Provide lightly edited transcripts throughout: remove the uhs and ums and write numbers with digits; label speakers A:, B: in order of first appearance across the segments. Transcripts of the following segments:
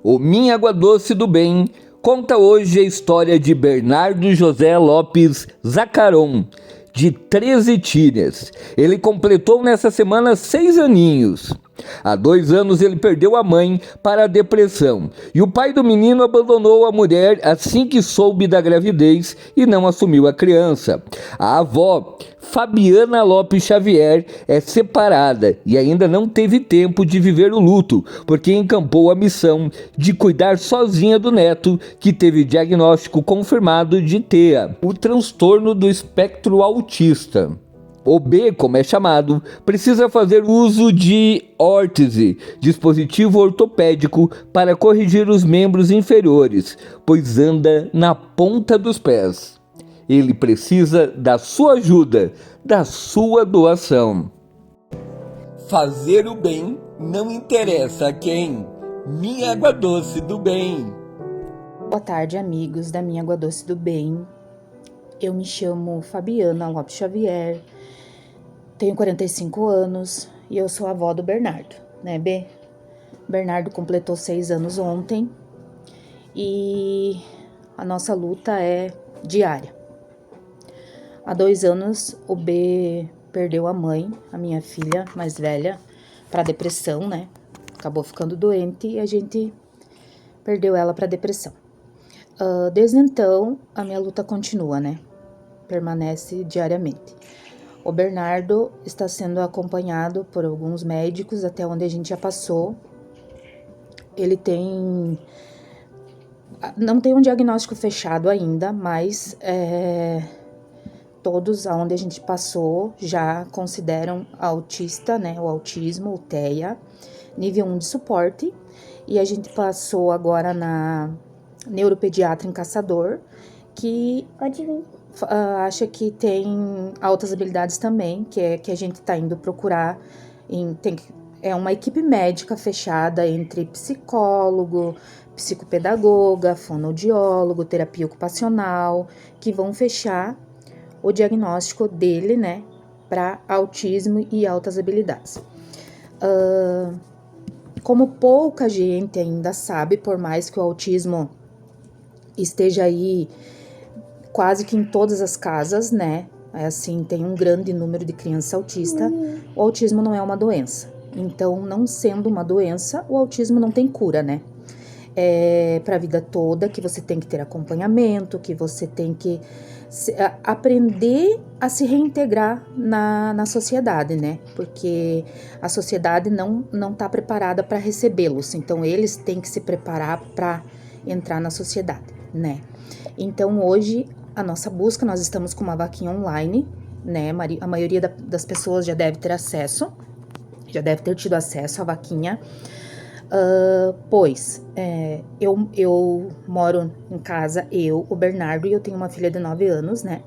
A: O Minha Água Doce do Bem conta hoje a história de Bernardo José Lopes Zacaron, de 13 tílias. Ele completou nessa semana 6 aninhos. Há 2 anos ele perdeu a mãe para a depressão e o pai do menino abandonou a mulher assim que soube da gravidez e não assumiu a criança. A avó, Fabiana Lopes Xavier, é separada e ainda não teve tempo de viver o luto, porque encampou a missão de cuidar sozinha do neto, que teve diagnóstico confirmado de TEA, o transtorno do espectro autista. O B, como é chamado, precisa fazer uso de órtese, dispositivo ortopédico, para corrigir os membros inferiores, pois anda na ponta dos pés. Ele precisa da sua ajuda, da sua doação. Fazer o bem não interessa a quem. Minha Água Doce do Bem.
B: Boa tarde, amigos da Minha Água Doce do Bem. Eu me chamo Fabiana Lopes Xavier, tenho 45 anos e eu sou a avó do Bernardo, né, B? Bernardo completou 6 anos ontem e a nossa luta é diária. Há 2 anos o B perdeu a mãe, a minha filha mais velha, para depressão, né? Acabou ficando doente e a gente perdeu ela para depressão. Desde então, a minha luta continua, né? Permanece diariamente. O Bernardo está sendo acompanhado por alguns médicos até onde a gente já passou. Ele não tem um diagnóstico fechado ainda, mas todos aonde a gente passou já consideram autista, né? O autismo, o TEA, nível 1 de suporte. E a gente passou agora na neuropediatra em Caçador, que acha que tem altas habilidades também, que a gente está indo procurar. É uma equipe médica fechada entre psicólogo, psicopedagoga, fonoaudiólogo, terapia ocupacional, que vão fechar o diagnóstico dele, né, para autismo e altas habilidades. Como pouca gente ainda sabe, por mais que o autismo esteja aí quase que em todas as casas, né? Assim, tem um grande número de crianças autistas. O autismo não é uma doença. Então, não sendo uma doença, o autismo não tem cura, né? É para a vida toda que você tem que ter acompanhamento, que você tem que aprender a se reintegrar na sociedade, né? Porque a sociedade não está preparada para recebê-los. Então, eles têm que se preparar para entrar na sociedade, né? Então, hoje, a nossa busca, nós estamos com uma vaquinha online, né? A maioria das pessoas já deve ter acesso, já deve ter tido acesso à vaquinha, pois eu moro em casa, o Bernardo, e eu tenho uma filha de 9 anos, né?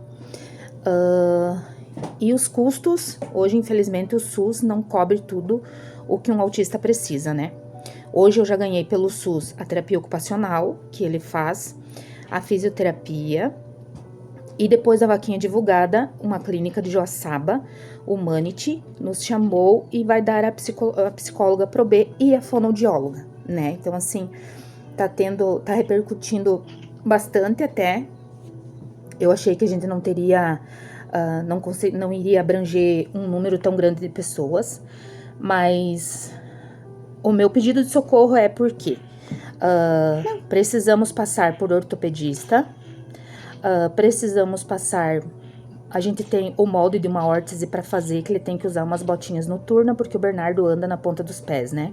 B: E os custos, hoje, infelizmente, o SUS não cobre tudo o que um autista precisa, né? Hoje eu já ganhei pelo SUS a terapia ocupacional, que ele faz, a fisioterapia, e depois da vaquinha divulgada, uma clínica de Joaçaba, Humanity, nos chamou e vai dar a psicóloga pro B e a fonoaudióloga, né? Então, assim, tá repercutindo bastante até. Eu achei que a gente não teria, não iria abranger um número tão grande de pessoas, mas o meu pedido de socorro é porque precisamos passar por ortopedista, precisamos passar. A gente tem o molde de uma órtese para fazer, que ele tem que usar umas botinhas noturnas, porque o Bernardo anda na ponta dos pés, né?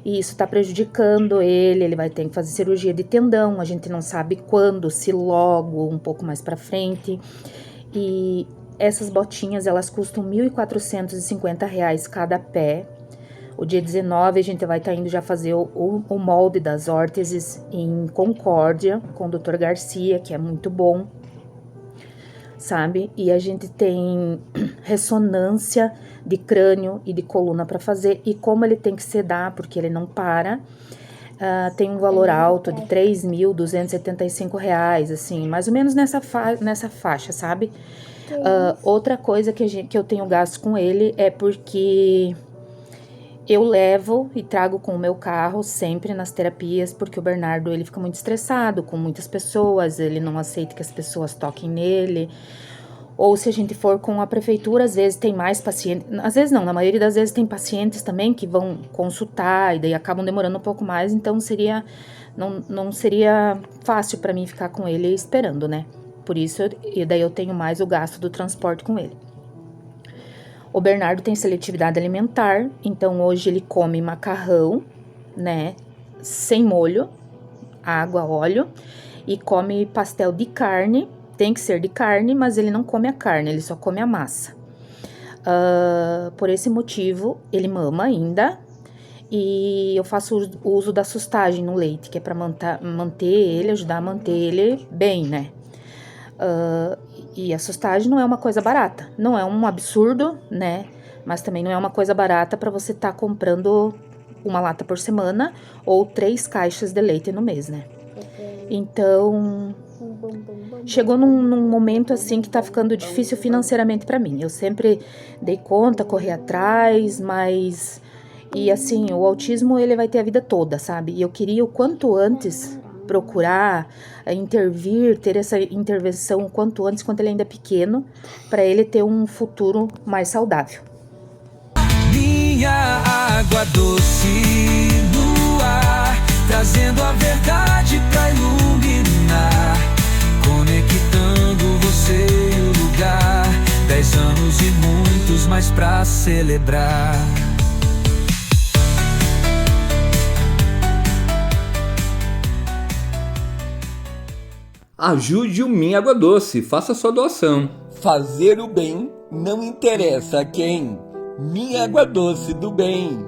B: E isso tá prejudicando ele vai ter que fazer cirurgia de tendão, a gente não sabe quando, se logo, um pouco mais para frente. E essas botinhas, elas custam R$ 1.450 cada pé. O dia 19 a gente vai estar indo já fazer o molde das órteses em Concórdia, com o Dr. Garcia, que é muito bom, sabe? E a gente tem ressonância de crânio e de coluna para fazer, e como ele tem que sedar, porque ele não para, tem um valor alto de R$ 3.275, assim, mais ou menos nessa faixa, sabe? Outra coisa que eu tenho gasto com ele é porque Eu levo e trago com o meu carro sempre nas terapias, porque o Bernardo, ele fica muito estressado com muitas pessoas, ele não aceita que as pessoas toquem nele. Ou se a gente for com a prefeitura, às vezes tem mais pacientes, às vezes não, na maioria das vezes tem pacientes também que vão consultar e daí acabam demorando um pouco mais, então não seria fácil para mim ficar com ele esperando, né? Por isso, e daí eu tenho mais o gasto do transporte com ele. O Bernardo tem seletividade alimentar, então hoje ele come macarrão, né, sem molho, água, óleo, e come pastel de carne, tem que ser de carne, mas ele não come a carne, ele só come a massa. Por esse motivo, ele mama ainda, e eu faço uso da sustagem no leite, que é para manter ele, ajudar a manter ele bem, né. E a sustagem não é uma coisa barata, não é um absurdo, né? Mas também não é uma coisa barata para você estar comprando uma lata por semana ou 3 caixas de leite no mês, né? Então, chegou num momento assim que tá ficando difícil financeiramente para mim. Eu sempre dei conta, corri atrás, mas... E assim, o autismo ele vai ter a vida toda, sabe? E eu queria o quanto antes procurar intervir, ter essa intervenção o quanto antes, quando ele ainda é pequeno, para ele ter um futuro mais saudável.
C: Minha água doce no ar, trazendo a verdade pra iluminar, conectando você e o lugar, 10 anos e muitos mais pra celebrar.
A: Ajude o Minha Água Doce, faça sua doação.
D: Fazer o bem não interessa a quem. Minha Água Doce do Bem.